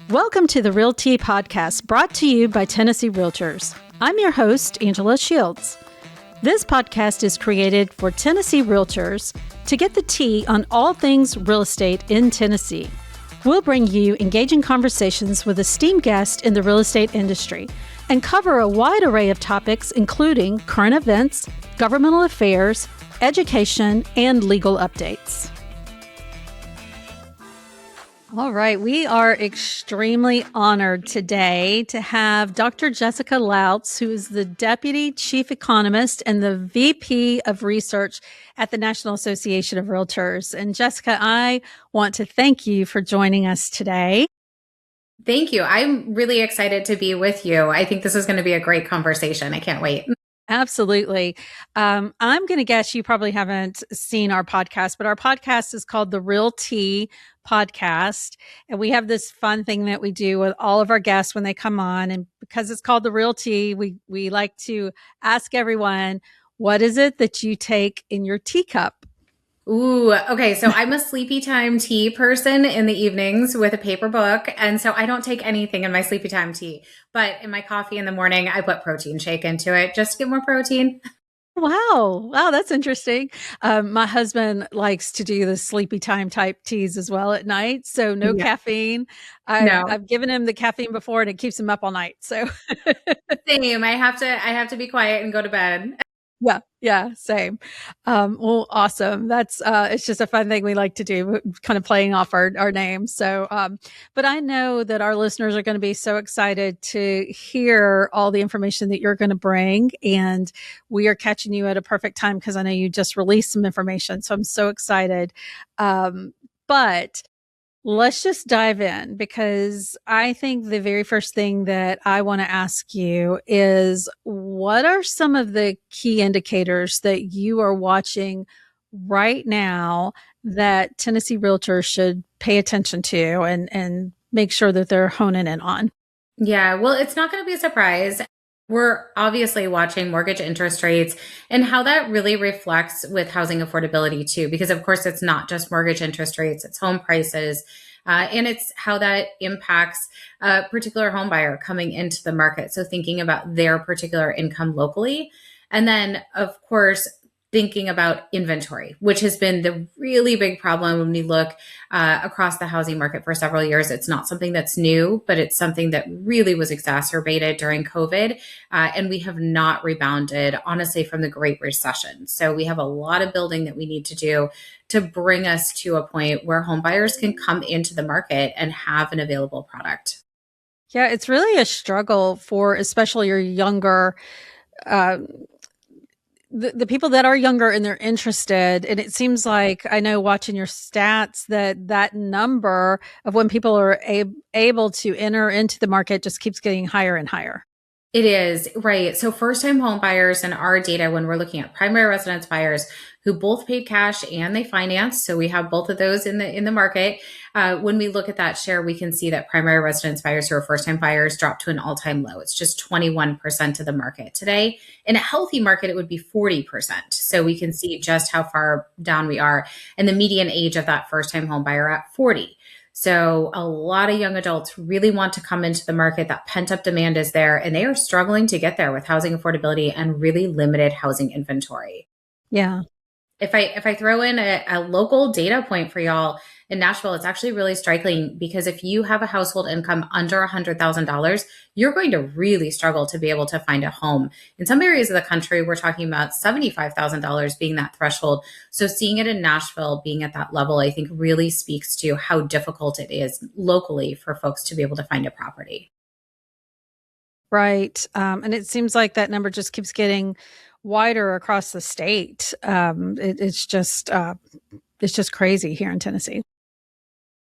Welcome to the RealTea Podcast, brought to you by Tennessee Realtors. I'm your host, Angela Shields. This podcast is created for Tennessee Realtors to get the tea on all things real estate in Tennessee. We'll bring you engaging conversations with esteemed guests in the real estate industry and cover a wide array of topics, including current events, governmental affairs, education, and legal updates. All right, we are extremely honored today to have Dr. Jessica Lautz, who is the Deputy Chief Economist and the VP of Research at the National Association of Realtors. And Jessica, I want to thank you for joining us today. Thank you. I'm really excited to be with you. I think this is going to be a great conversation. I can't wait. Absolutely. I'm going to guess you probably haven't seen our podcast, but our podcast is called the RealTea Podcast. And we have this fun thing that we do with all of our guests when they come on. And because it's called the RealTea, we like to ask everyone, what is it that you take in your teacup? Ooh, okay. So I'm a sleepy time tea person in the evenings with a paper book. And so I don't take anything in my sleepy time tea. But in my coffee in the morning, I put protein shake into it just to get more protein. Wow, that's interesting. My husband likes to do the sleepy time type teas as well at night. So no caffeine. I've given him the caffeine before and it keeps him up all night. So same. I have to be quiet and go to bed. Yeah, same. Well, awesome. That's, it's just a fun thing we like to do, kind of playing off our names. So, but I know that our listeners are going to be so excited to hear all the information that you're going to bring. And we are catching you at a perfect time because I know you just released some information. So I'm so excited. But let's just dive in, because I think the very first thing that I want to ask you is, what are some of the key indicators that you are watching right now that Tennessee Realtors should pay attention to and make sure that they're honing in on? Yeah, well, it's not going to be a surprise. We're obviously watching mortgage interest rates and how that really reflects with housing affordability too, because of course it's not just mortgage interest rates, it's home prices, and it's how that impacts a particular home buyer coming into the market. So thinking about their particular income locally. And then of course, thinking about inventory, which has been the really big problem when we look across the housing market for several years. It's not something that's new, but it's something that really was exacerbated during COVID. And we have not rebounded, honestly, from the Great Recession. So we have a lot of building that we need to do to bring us to a point where home buyers can come into the market and have an available product. Yeah, it's really a struggle for especially your younger the people that are younger and they're interested. And it seems like, I know watching your stats, that number of when people are able to enter into the market just keeps getting higher and higher. It is, right. So first-time home buyers in our data, when we're looking at primary residence buyers who both paid cash and they financed, so we have both of those in the market. When we look at that share, we can see that primary residence buyers who are first-time buyers dropped to an all-time low. It's just 21% of the market today. In a healthy market, it would be 40%. So we can see just how far down we are. And the median age of that first-time home buyer at 40. So a lot of young adults really want to come into the market. That pent-up demand is there, and they are struggling to get there with housing affordability and really limited housing inventory. Yeah. If I throw in a local data point for y'all in Nashville, it's actually really striking, because if you have a household income under $100,000, you're going to really struggle to be able to find a home. In some areas of the country, we're talking about $75,000 being that threshold. So seeing it in Nashville being at that level, I think really speaks to how difficult it is locally for folks to be able to find a property. Right. And it seems like that number just keeps getting wider across the state. It's just crazy here in Tennessee.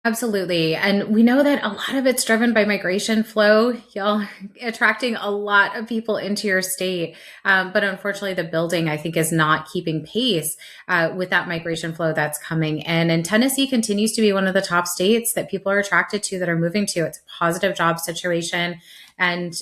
Absolutely. And we know that a lot of it's driven by migration flow, y'all, attracting a lot of people into your state. But unfortunately, the building, I think, is not keeping pace with that migration flow that's coming in. And Tennessee continues to be one of the top states that people are attracted to, that are moving to. It's a positive job situation. And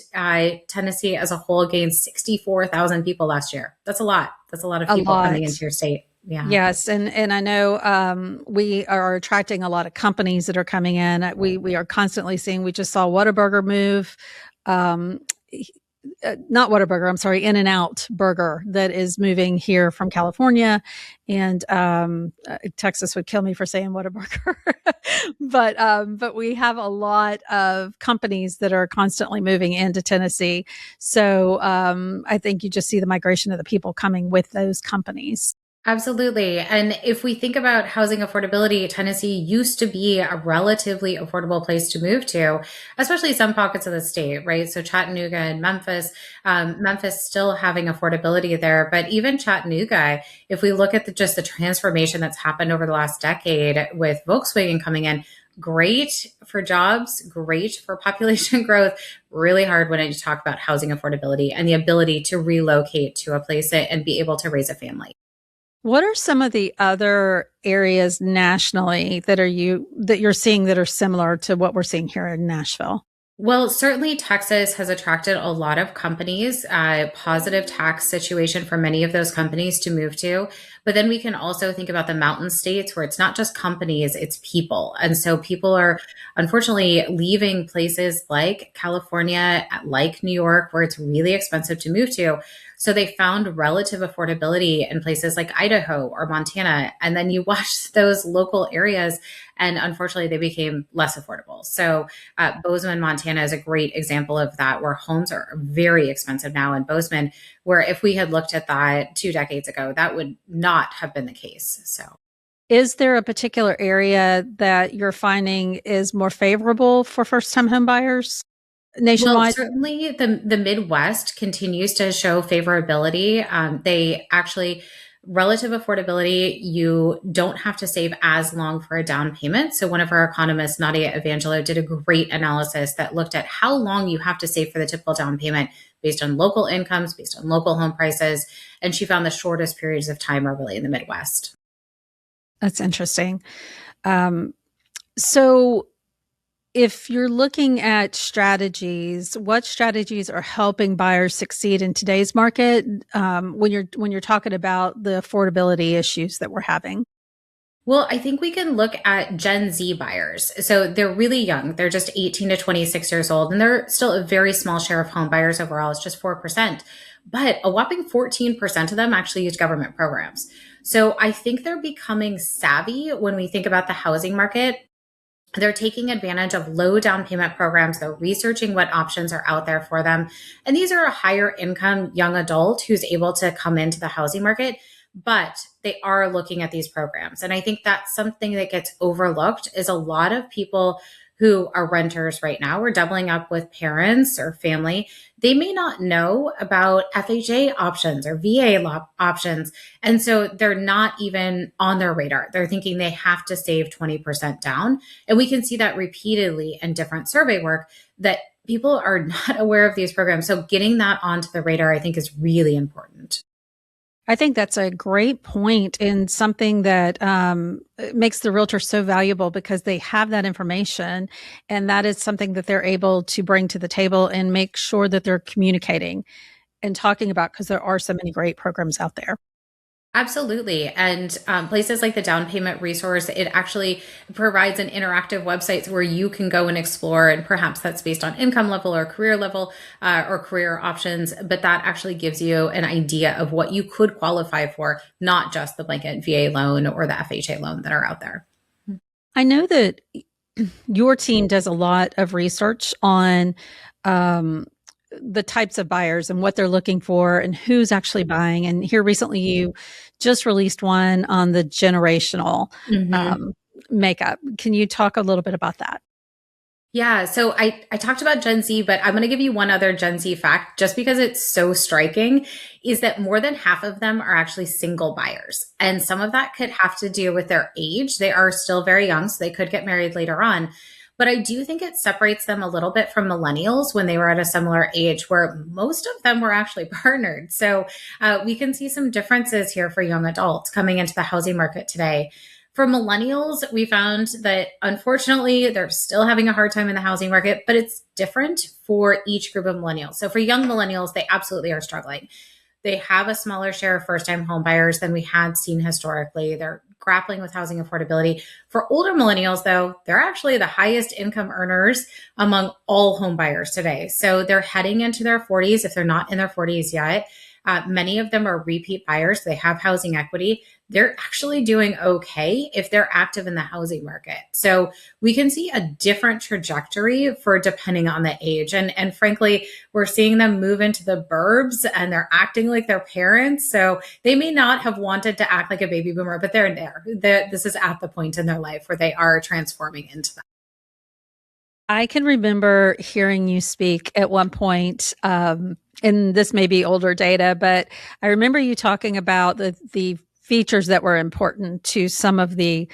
Tennessee as a whole gained 64,000 people last year. That's a lot. That's a lot of people coming into your state. Yeah. Yes, and I know we are attracting a lot of companies that are coming in. We are constantly seeing. We just saw Whataburger move, um, not Whataburger. I'm sorry, In-N-Out Burger that is moving here from California, and Texas would kill me for saying Whataburger, but we have a lot of companies that are constantly moving into Tennessee. So I think you just see the migration of the people coming with those companies. Absolutely. And if we think about housing affordability, Tennessee used to be a relatively affordable place to move to, especially some pockets of the state, right? So Chattanooga and Memphis, Memphis still having affordability there. But even Chattanooga, if we look at just the transformation that's happened over the last decade with Volkswagen coming in, great for jobs, great for population growth, really hard when you talk about housing affordability and the ability to relocate to a place and be able to raise a family. What are some of the other areas nationally that you're seeing that are similar to what we're seeing here in Nashville? Well, certainly Texas has attracted a lot of companies, positive tax situation for many of those companies to move to. But then we can also think about the mountain states where it's not just companies, it's people. And so people are unfortunately leaving places like California, like New York, where it's really expensive to move to. So they found relative affordability in places like Idaho or Montana. And then you watch those local areas, and unfortunately, they became less affordable. So Bozeman, Montana is a great example of that, where homes are very expensive now in Bozeman, where if we had looked at that 2 decades ago, that would not have been the case. So, Is there a particular area that you're finding is more favorable for first-time home buyers well, nationwide? certainly the Midwest continues to show favorability. They actually relative affordability, you don't have to save as long for a down payment. So one of our economists, Nadia Evangelo, did a great analysis that looked at how long you have to save for the typical down payment based on local incomes, based on local home prices. And she found the shortest periods of time are really in the Midwest. That's interesting. Um, so if you're looking at strategies, what strategies are helping buyers succeed in today's market, when you're talking about the affordability issues that we're having? Well, I think we can look at Gen Z buyers. So they're really young. They're just 18 to 26 years old, and they're still a very small share of home buyers overall. It's just 4%. But a whopping 14% of them actually use government programs. So I think they're becoming savvy when we think about the housing market. They're taking advantage of low down payment programs. They're researching what options are out there for them. And these are a higher income young adult who's able to come into the housing market, but they are looking at these programs. And I think that's something that gets overlooked is a lot of people who are renters right now, we're doubling up with parents or family. They may not know about FHA options or VA options. And so they're not even on their radar. They're thinking they have to save 20% down. And we can see that repeatedly in different survey work that people are not aware of these programs. So getting that onto the radar, I think, is really important. I think that's a great point and something that makes the realtor so valuable because they have that information and that is something that they're able to bring to the table and make sure that they're communicating and talking about because there are so many great programs out there. Absolutely. And places like the down payment resource, it actually provides an interactive website where you can go and explore, and perhaps that's based on income level or career options. But that actually gives you an idea of what you could qualify for, not just the blanket VA loan or the FHA loan that are out there. I know that your team does a lot of research on the types of buyers and what they're looking for and who's actually buying. And here recently, you just released one on the generational Mhm. makeup. Can you talk a little bit about that? Yeah, so I talked about Gen Z, but I'm going to give you one other Gen Z fact just because it's so striking is that more than half of them are actually single buyers. And some of that could have to do with their age. They are still very young, so they could get married later on. But I do think it separates them a little bit from millennials when they were at a similar age, where most of them were actually partnered. So we can see some differences here for young adults coming into the housing market today. For millennials, we found that unfortunately, they're still having a hard time in the housing market, but it's different for each group of millennials. So for young millennials, they absolutely are struggling. They have a smaller share of first-time home buyers than we had seen historically. They're grappling with housing affordability. For older millennials, though, they're actually the highest income earners among all home buyers today. So they're heading into their 40s if they're not in their 40s yet. Many of them are repeat buyers. They have housing equity. They're actually doing okay if they're active in the housing market. So we can see a different trajectory for depending on the age. And frankly, we're seeing them move into the burbs and they're acting like their parents. So they may not have wanted to act like a baby boomer, but they're there. This is at the point in their life where they are transforming into that. I can remember hearing you speak at one point, and this may be older data, but I remember you talking about the features that were important to some of the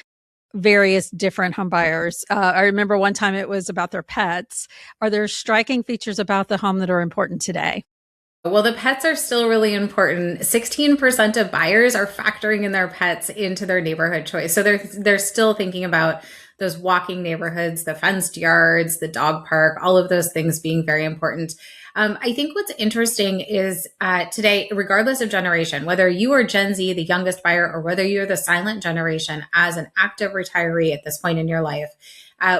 various different home buyers. I remember one time it was about their pets. Are there striking features about the home that are important today? Well, the pets are still really important. 16% of buyers are factoring in their pets into their neighborhood choice. So they're still thinking about those walking neighborhoods, the fenced yards, the dog park, all of those things being very important. I think what's interesting is today, regardless of generation, whether you are Gen Z, the youngest buyer, or whether you're the silent generation as an active retiree at this point in your life,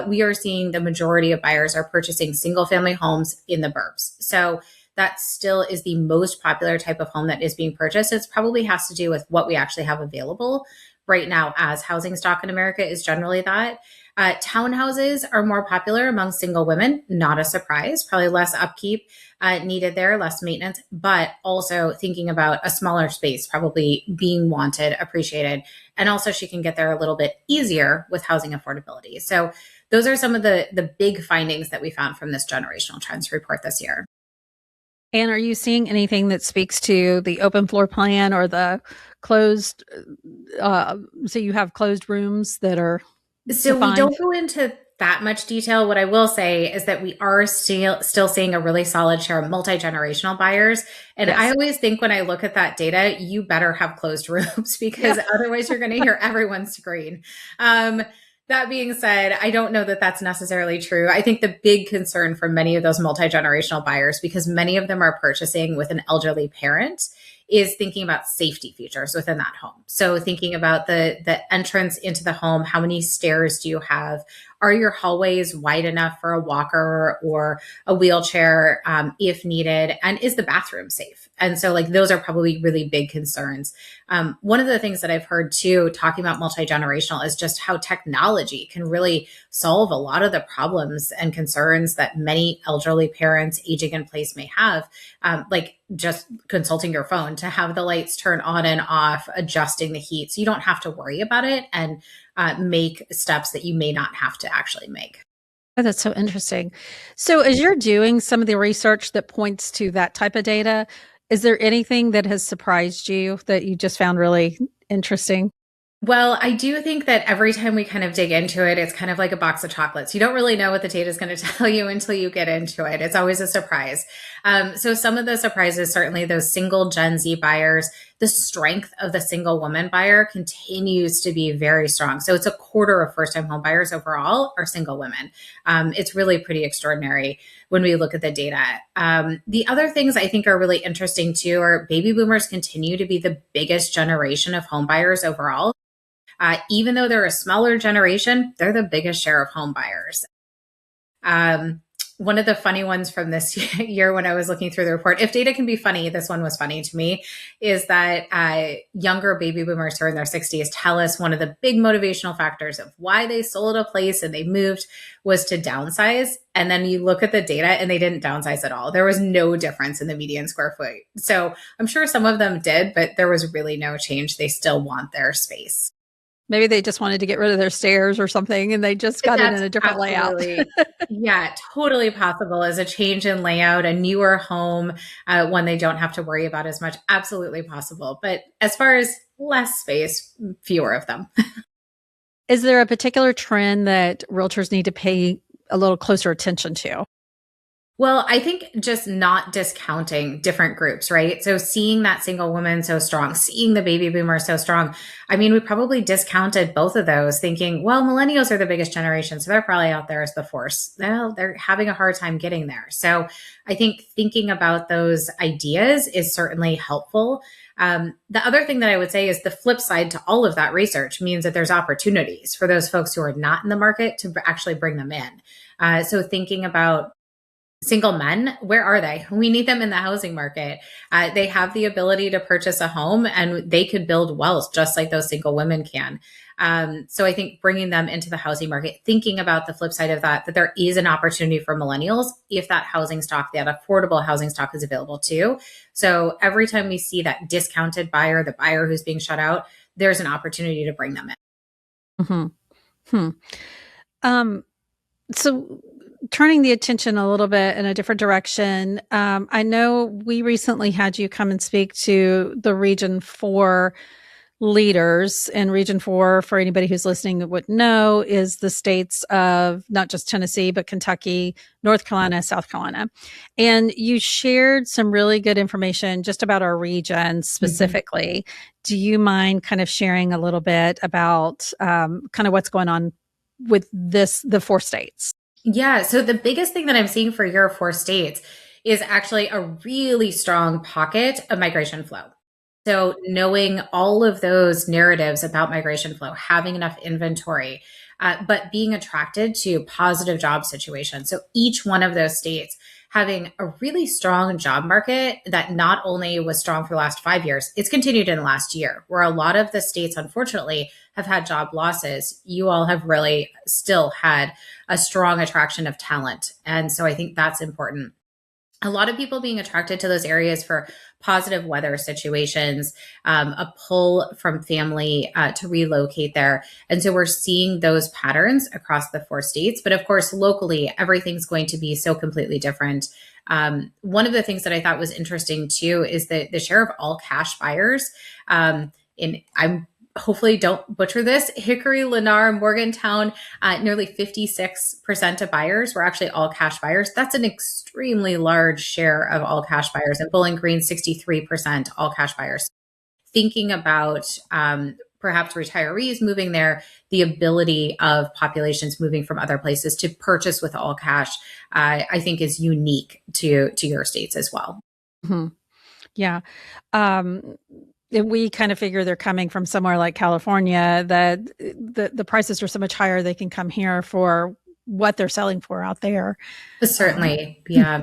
we are seeing the majority of buyers are purchasing single family homes in the burbs. So that still is the most popular type of home that is being purchased. It probably has to do with what we actually have available right now as housing stock in America is generally that. Townhouses are more popular among single women, not a surprise, probably less upkeep needed there, less maintenance, but also thinking about a smaller space probably being wanted, appreciated. And also she can get there a little bit easier with housing affordability. So those are some of the big findings that we found from this generational trends report this year. And are you seeing anything that speaks to the open floor plan or the closed, so you have closed rooms that are So defined? we don't go into that much detail. What I will say is that we are still seeing a really solid share of multi-generational buyers. And Yes. I always think when I look at that data, you better have closed rooms because otherwise you're going to hear everyone scream. That being said, I don't know that that's necessarily true. I think the big concern for many of those multi-generational buyers, because many of them are purchasing with an elderly parent, is thinking about safety features within that home. So thinking about the entrance into the home, how many stairs do you have? Are your hallways wide enough for a walker or a wheelchair if needed? And is the bathroom safe? And so like those are probably really big concerns. One of the things that I've heard too, talking about multi-generational, is just how technology can really solve a lot of the problems and concerns that many elderly parents aging in place may have. Like just consulting your phone to have the lights turn on and off, adjusting the heat. So you don't have to worry about it and make steps that you may not have to actually make. Oh, that's so interesting. So as you're doing some of the research that points to that type of data, is there anything that has surprised you that you just found really interesting? Well, I do think that every time we kind of dig into it, it's kind of like a box of chocolates. You don't really know what the data is going to tell you until you get into it. It's always a surprise. So some of the surprises, certainly those single Gen Z buyers, the strength of the single woman buyer continues to be very strong. So it's a quarter of first-time home buyers overall are single women. It's really pretty extraordinary when we look at the data. The other things I think are really interesting too are baby boomers continue to be the biggest generation of home buyers overall. Even though they're a smaller generation, they're the biggest share of home buyers. One of the funny ones from this year when I was looking through the report, if data can be funny, this one was funny to me, is that younger baby boomers who are in their 60s tell us one of the big motivational factors of why they sold a place and they moved was to downsize. And then you look at the data and they didn't downsize at all. There was no difference in the median square foot. So I'm sure some of them did, but there was really no change. They still want their space. Maybe they just wanted to get rid of their stairs or something and they just got it in a different layout. Yeah, totally possible as a change in layout, a newer home, one they don't have to worry about as much. Absolutely possible. But as far as less space, fewer of them. Is there a particular trend that realtors need to pay a little closer attention to? Well, I think just not discounting different groups, right? So seeing that single woman so strong, seeing the baby boomer so strong. I mean, we probably discounted both of those thinking, well, millennials are the biggest generation. So they're probably out there as the force. Well, they're having a hard time getting there. So I think thinking about those ideas is certainly helpful. The other thing that I would say is the flip side to all of that research means that there's opportunities for those folks who are not in the market to actually bring them in. So thinking about single men, where are they? We need them in the housing market. They have the ability to purchase a home and they could build wealth just like those single women can. So I think bringing them into the housing market, thinking about the flip side of that, that there is an opportunity for millennials if that housing stock, that affordable housing stock is available too. So every time we see that discounted buyer, the buyer who's being shut out, there's an opportunity to bring them in. Mm-hmm. So turning the attention a little bit in a different direction, I know we recently had you come and speak to the Region 4 leaders. And Region 4, for anybody who's listening that would know, is the states of not just Tennessee, but Kentucky, North Carolina, South Carolina. And you shared some really good information just about our region specifically. Mm-hmm. Do you mind kind of sharing a little bit about kind of what's going on with the 4 states? Yeah. So the biggest thing that I'm seeing for your 4 states is actually a really strong pocket of migration flow. So knowing all of those narratives about migration flow, having enough inventory, but being attracted to positive job situations. So each one of those states having a really strong job market that not only was strong for the last 5 years, it's continued in the last year, where a lot of the states, unfortunately, have had job losses. You all have really still had a strong attraction of talent. And so I think that's important. A lot of people being attracted to those areas for positive weather situations, a pull from family to relocate there. And so we're seeing those patterns across the 4 states. But of course, locally, everything's going to be so completely different. One of the things that I thought was interesting too is that the share of all cash buyers. I'm hopefully don't butcher this, Hickory, Lennar, Morgantown, nearly 56% of buyers were actually all cash buyers. That's an extremely large share of all cash buyers. And Bowling Green, 63% all cash buyers. Thinking about perhaps retirees moving there, the ability of populations moving from other places to purchase with all cash, I think is unique to your states as well. Mm-hmm. Yeah. We kind of figure they're coming from somewhere like California, that the prices are so much higher they can come here for what they're selling for out there. Certainly. Yeah.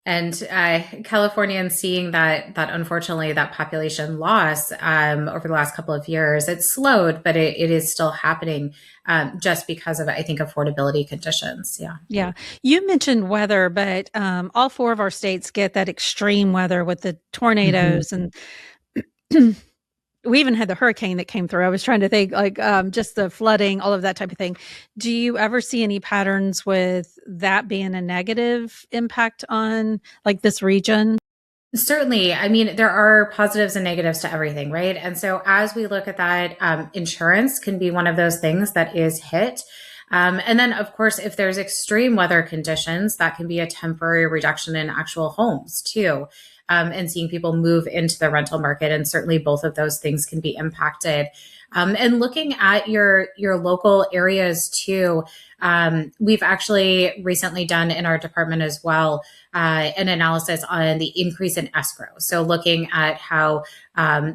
And Californians seeing that unfortunately that population loss over the last couple of years, it's slowed, but it is still happening just because of, I think, affordability conditions. Yeah. Yeah. You mentioned weather, but all 4 of our states get that extreme weather with the tornadoes and we even had the hurricane that came through. I was trying to think like just the flooding, all of that type of thing. Do you ever see any patterns with that being a negative impact on like this region? Certainly. I mean, there are positives and negatives to everything, right? And so as we look at that, insurance can be one of those things that is hit. And then, of course, if there's extreme weather conditions, that can be a temporary reduction in actual homes too. And seeing people move into the rental market. And certainly both of those things can be impacted. And looking at your local areas too, we've actually recently done in our department as well an analysis on the increase in escrow. So looking at how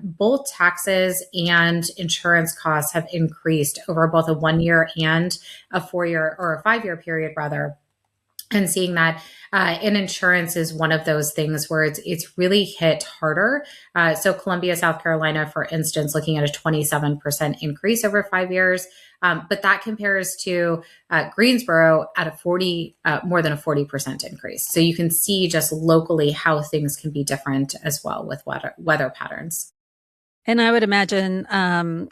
both taxes and insurance costs have increased over both a 1-year and a 4-year or a 5-year period rather. And seeing that in insurance is one of those things where it's really hit harder. So Columbia, South Carolina, for instance, looking at a 27% increase over 5 years. But that compares to Greensboro at more than a 40% increase. So you can see just locally how things can be different as well with weather patterns. And I would imagine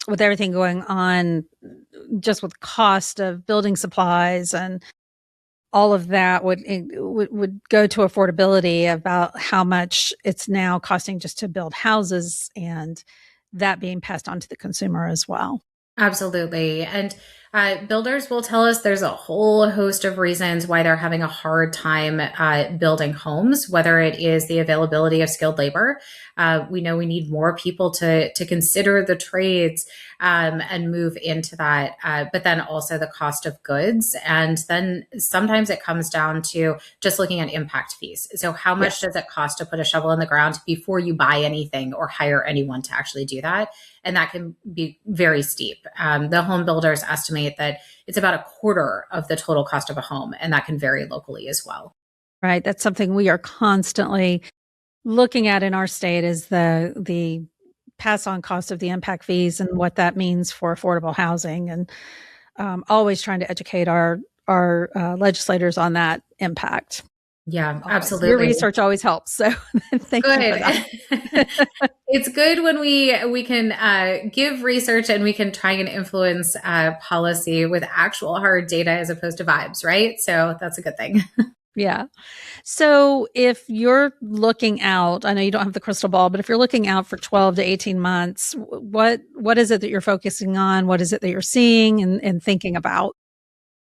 with everything going on, just with cost of building supplies and all of that would go to affordability about how much it's now costing just to build houses and that being passed on to the consumer as well. Absolutely. And Builders will tell us there's a whole host of reasons why they're having a hard time building homes, whether it is the availability of skilled labor. We know we need more people to consider the trades and move into that, but then also the cost of goods. And then sometimes it comes down to just looking at impact fees. So how much does it cost to put a shovel in the ground before you buy anything or hire anyone to actually do that? And that can be very steep. The home builders estimate that it's about a quarter of the total cost of a home, and that can vary locally as well. Right. That's something we are constantly looking at in our state is the pass on cost of the impact fees and what that means for affordable housing, and always trying to educate our legislators on that impact. Yeah, Always. absolutely. Your research always helps. So thank you for that. It's good when we can give research and we can try and influence policy with actual hard data as opposed to vibes, right? So that's a good thing. Yeah. So if you're looking out, I know you don't have the crystal ball, but if you're looking out for 12 to 18 months, what is it that you're focusing on? What is it that you're seeing and thinking about?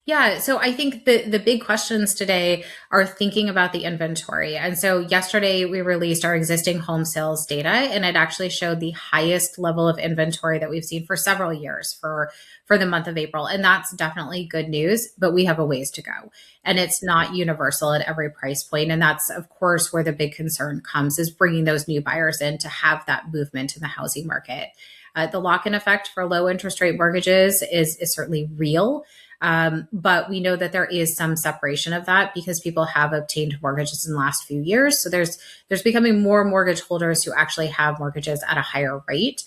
Yeah, so I think the big questions today are thinking about the inventory. And so yesterday we released our existing home sales data, and it actually showed the highest level of inventory that we've seen for several years for the month of April. And that's definitely good news, but we have a ways to go. And it's not universal at every price point. And that's, of course, where the big concern comes, is bringing those new buyers in to have that movement in the housing market. The lock-in effect for low interest rate mortgages is certainly real. But we know that there is some separation of that because people have obtained mortgages in the last few years. So there's becoming more mortgage holders who actually have mortgages at a higher rate.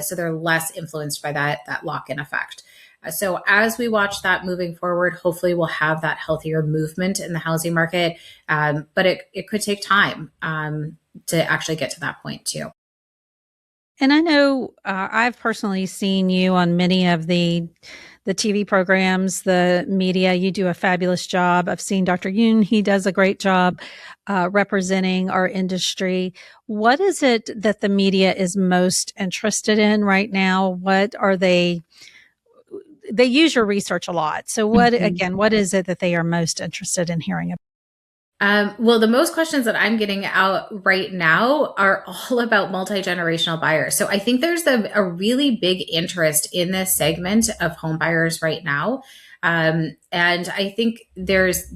So they're less influenced by that lock-in effect. So as we watch that moving forward, hopefully we'll have that healthier movement in the housing market. But it could take time to actually get to that point too. And I know I've personally seen you on many of the TV programs, the media. You do a fabulous job. I've seen Dr. Yoon. He does a great job representing our industry. What is it that the media is most interested in right now? What are they use your research a lot. So what is it that they are most interested in hearing about? Well, the most questions that I'm getting out right now are all about multi-generational buyers. So I think there's a really big interest in this segment of home buyers right now. And I think there's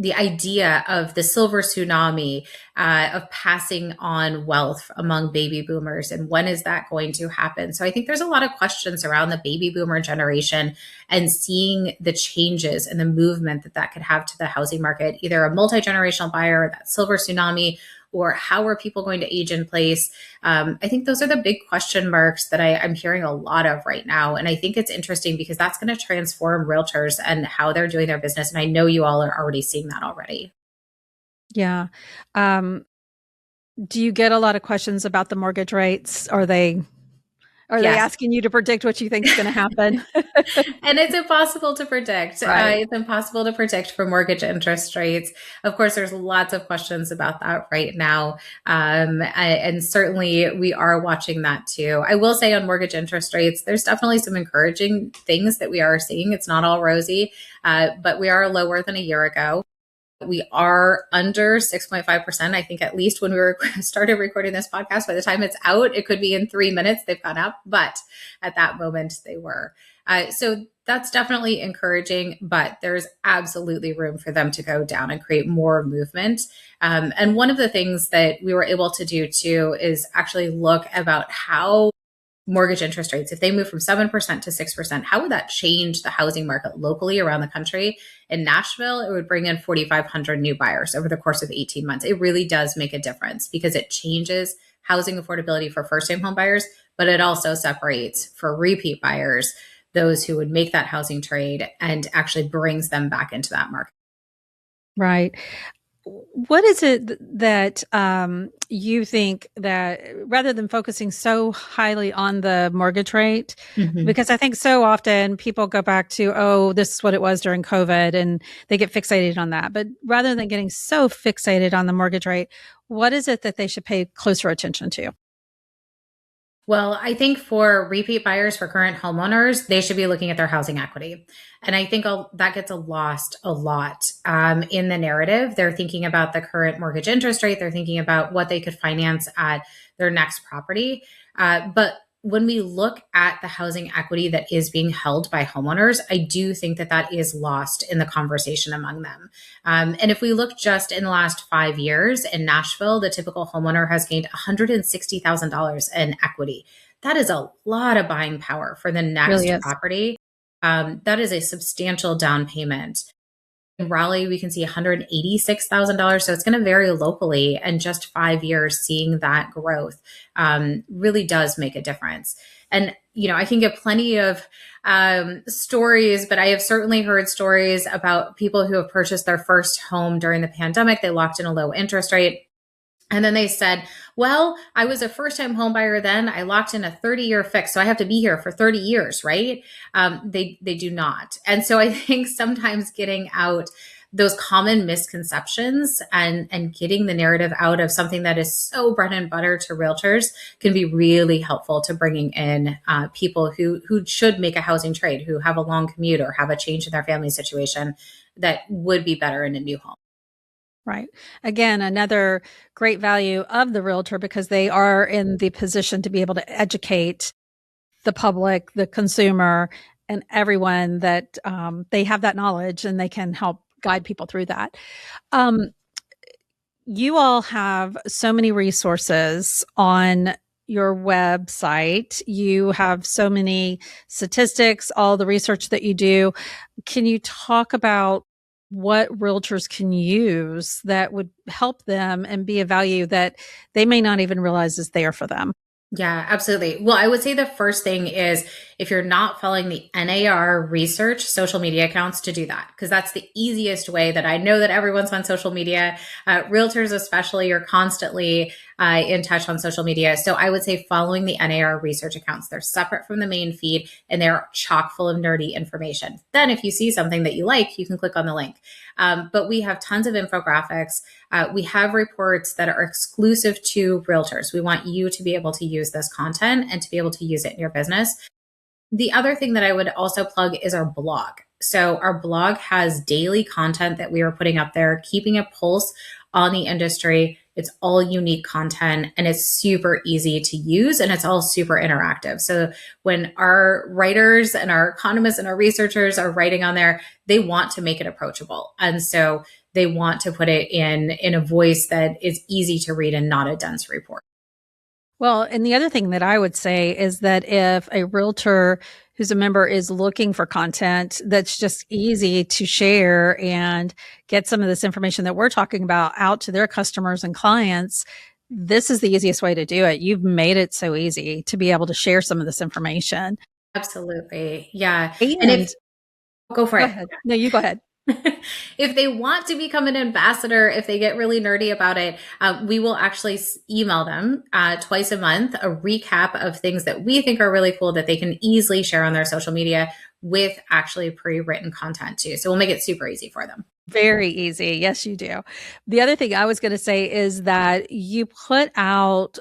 the idea of the silver tsunami of passing on wealth among baby boomers, and when is that going to happen? So I think there's a lot of questions around the baby boomer generation and seeing the changes and the movement that could have to the housing market, either a multi-generational buyer, that silver tsunami, or how are people going to age in place? I think those are the big question marks that I'm hearing a lot of right now. And I think it's interesting because that's going to transform realtors and how they're doing their business. And I know you all are already seeing that already. Yeah. Do you get a lot of questions about the mortgage rates? Are they asking you to predict what you think is going to happen? And it's impossible to predict. Right. It's impossible to predict for mortgage interest rates. Of course, there's lots of questions about that right now. And certainly we are watching that too. I will say on mortgage interest rates, there's definitely some encouraging things that we are seeing. It's not all rosy, but we are lower than a year ago. We are under 6.5%. I think at least when we started recording this podcast, by the time it's out, it could be in 3 minutes they've gone up. But at that moment, they were. So that's definitely encouraging, but there's absolutely room for them to go down and create more movement. And one of the things that we were able to do too is actually look about how mortgage interest rates, if they move from 7% to 6%, how would that change the housing market locally around the country? In Nashville, it would bring in 4,500 new buyers over the course of 18 months. It really does make a difference because it changes housing affordability for first-time home buyers, but it also separates for repeat buyers, those who would make that housing trade, and actually brings them back into that market. Right. What is it that you think that rather than focusing so highly on the mortgage rate, because I think so often people go back to, oh, this is what it was during COVID, and they get fixated on that. But rather than getting so fixated on the mortgage rate, what is it that they should pay closer attention to? Well, I think for repeat buyers, for current homeowners, they should be looking at their housing equity. And I think that gets lost a lot in the narrative. They're thinking about the current mortgage interest rate. They're thinking about what they could finance at their next property. But when we look at the housing equity that is being held by homeowners, I do think that that is lost in the conversation among them. And if we look just in the last 5 years in Nashville, the typical homeowner has gained $160,000 in equity. That is a lot of buying power for the next Really is. property. That is a substantial down payment. In Raleigh, we can see $186,000. So it's going to vary locally. And just 5 years, seeing that growth really does make a difference. And, I can give plenty of stories, but I have certainly heard stories about people who have purchased their first home during the pandemic. They locked in a low interest rate. And then they said, well, I was a first time home buyer then. I locked in a 30-year fix. So I have to be here for 30 years, right? They do not. And so I think sometimes getting out those common misconceptions and getting the narrative out of something that is so bread and butter to realtors can be really helpful to bringing in people who should make a housing trade, who have a long commute or have a change in their family situation that would be better in a new home. Right. Again, another great value of the realtor because they are in the position to be able to educate the public, the consumer, and everyone that they have that knowledge and they can help guide people through that. You all have so many resources on your website. You have so many statistics, all the research that you do. Can you talk about what realtors can use that would help them and be a value that they may not even realize is there for them? Yeah, absolutely. Well, I would say the first thing is if you're not following the NAR research social media accounts, to do that, because that's the easiest way that I know that everyone's on social media. Realtors, especially, are constantly in touch on social media. So I would say following the NAR research accounts. They're separate from the main feed and they're chock full of nerdy information. Then if you see something that you like, you can click on the link. But we have tons of infographics. We have reports that are exclusive to realtors. We want you to be able to use this content and to be able to use it in your business. The other thing that I would also plug is our blog. So our blog has daily content that we are putting up there, keeping a pulse on the industry. It's all unique content and it's super easy to use and it's all super interactive. So when our writers and our economists and our researchers are writing on there, they want to make it approachable. And so they want to put it in a voice that is easy to read and not a dense report. Well, and the other thing that I would say is that if a realtor who's a member is looking for content that's just easy to share and get some of this information that we're talking about out to their customers and clients, this is the easiest way to do it. You've made it so easy to be able to share some of this information. Absolutely. Yeah. And go for go it. ahead. No, you go ahead. If they want to become an ambassador, if they get really nerdy about it, we will actually email them twice a month, a recap of things that we think are really cool that they can easily share on their social media with actually pre-written content too. So we'll make it super easy for them. Very easy. Yes, you do. The other thing I was going to say is that you put out,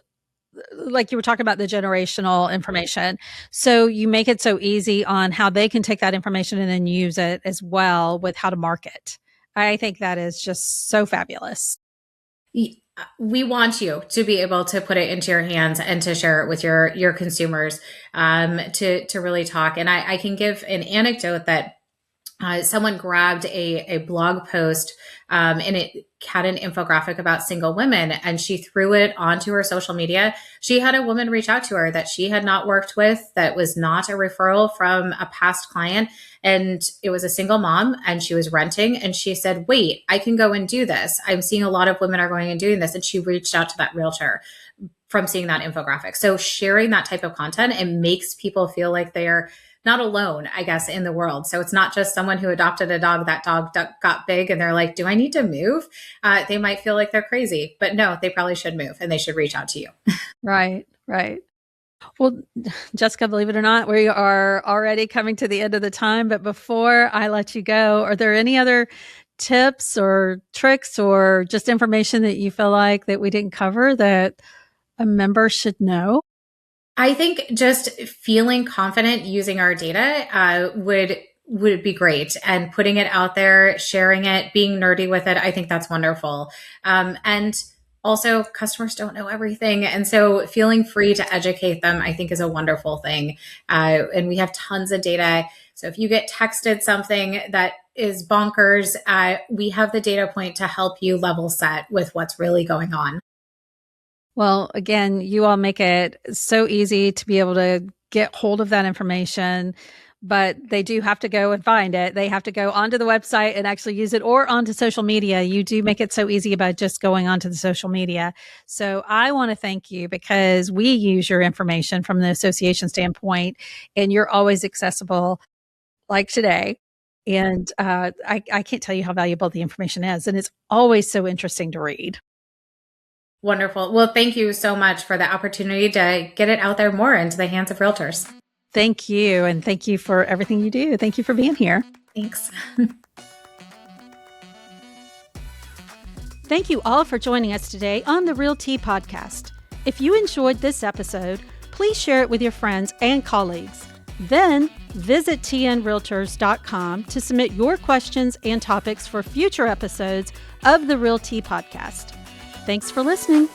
like you were talking about the generational information. So you make it so easy on how they can take that information and then use it as well with how to market. I think that is just so fabulous. We want you to be able to put it into your hands and to share it with your consumers to really talk. And I can give an anecdote that someone grabbed a blog post and it had an infographic about single women and she threw it onto her social media. She had a woman reach out to her that she had not worked with, that was not a referral from a past client. And it was a single mom and she was renting. And she said, wait, I can go and do this. I'm seeing a lot of women are going and doing this. And she reached out to that realtor from seeing that infographic. So sharing that type of content, it makes people feel like they're not alone, I guess, in the world. So it's not just someone who adopted a dog, that dog got big and they're like, do I need to move? They might feel like they're crazy, but no, they probably should move and they should reach out to you. Right, right. Well, Jessica, believe it or not, we are already coming to the end of the time. But before I let you go, are there any other tips or tricks or just information that you feel like that we didn't cover that a member should know? I think just feeling confident using our data would be great, and putting it out there, sharing it, being nerdy with it. I think that's wonderful. And also, customers don't know everything, and so feeling free to educate them, I think, is a wonderful thing. And we have tons of data. So if you get texted something that is bonkers, we have the data point to help you level set with what's really going on. Well, again, you all make it so easy to be able to get hold of that information, but they do have to go and find it. They have to go onto the website and actually use it, or onto social media. You do make it so easy by just going onto the social media. So I want to thank you, because we use your information from the association standpoint, and you're always accessible, like today. And I can't tell you how valuable the information is. And it's always so interesting to read. Wonderful. Well, thank you so much for the opportunity to get it out there more into the hands of realtors. Thank you. And thank you for everything you do. Thank you for being here. Thanks. Thank you all for joining us today on the RealTea Podcast. If you enjoyed this episode, please share it with your friends and colleagues. Then visit tnrealtors.com to submit your questions and topics for future episodes of the RealTea Podcast. Thanks for listening.